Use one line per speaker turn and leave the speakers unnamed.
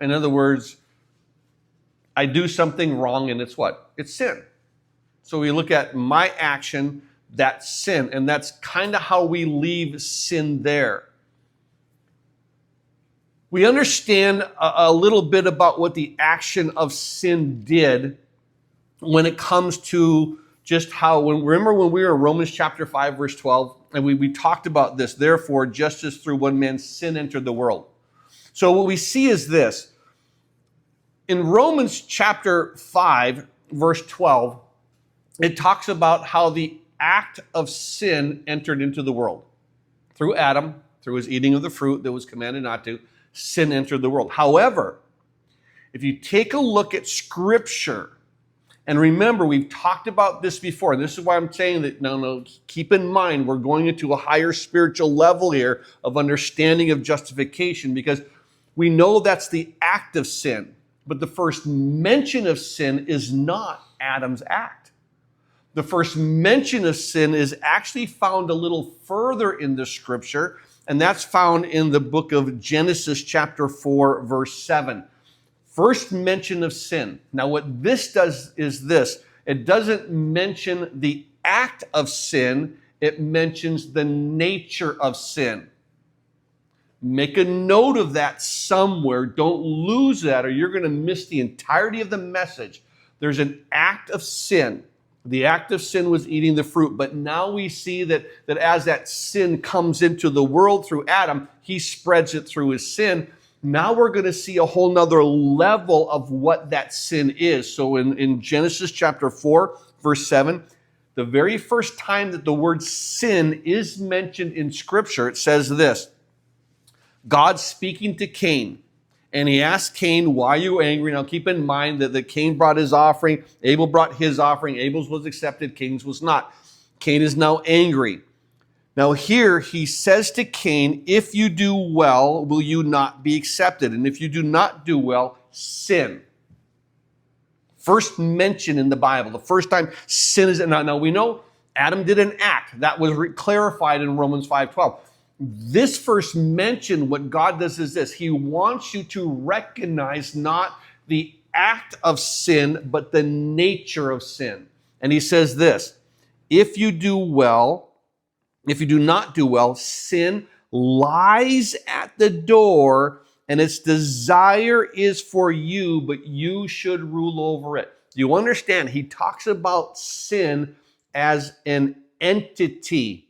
In other words, I do something wrong and it's what? It's sin. So we look at my action, that's sin, and that's kind of how we leave sin there. We understand a little bit about what the action of sin did when it comes to just how, remember when we were in Romans chapter 5, verse 12, and we talked about this, therefore, just as through one man's sin entered the world. So what we see is this. In Romans chapter 5, verse 12, it talks about how the act of sin entered into the world. Through Adam, through his eating of the fruit that was commanded not to, sin entered the world. However, if you take a look at Scripture, and remember, we've talked about this before, and this is why I'm saying that, no, keep in mind, we're going into a higher spiritual level here of understanding of justification, because we know that's the act of sin. But the first mention of sin is not Adam's act. The first mention of sin is actually found a little further in the Scripture, and that's found in the book of Genesis chapter 4, verse 7. First mention of sin. Now what this does is this. It doesn't mention the act of sin, it mentions the nature of sin. Make a note of that somewhere. Don't lose that or you're going to miss the entirety of the message. There's an act of sin. The act of sin was eating the fruit, but now we see that as that sin comes into the world through Adam, he spreads it through his sin. Now we're going to see a whole nother level of what that sin is. So in Genesis chapter 4, verse 7, the very first time that the word sin is mentioned in Scripture, it says this, God speaking to Cain, and he asked Cain, why are you angry? Now keep in mind that Cain brought his offering, Abel brought his offering, Abel's was accepted, Cain's was not. Cain is now angry. Now here he says to Cain, if you do well, will you not be accepted? And if you do not do well, sin. First mention in the Bible, the first time sin is, now we know Adam did an act. That was clarified in Romans 5:12. This first mention, what God does is this. He wants you to recognize not the act of sin, but the nature of sin. And he says this, if you do well, if you do not do well, sin lies at the door and its desire is for you, but you should rule over it. Do you understand? He talks about sin as an entity.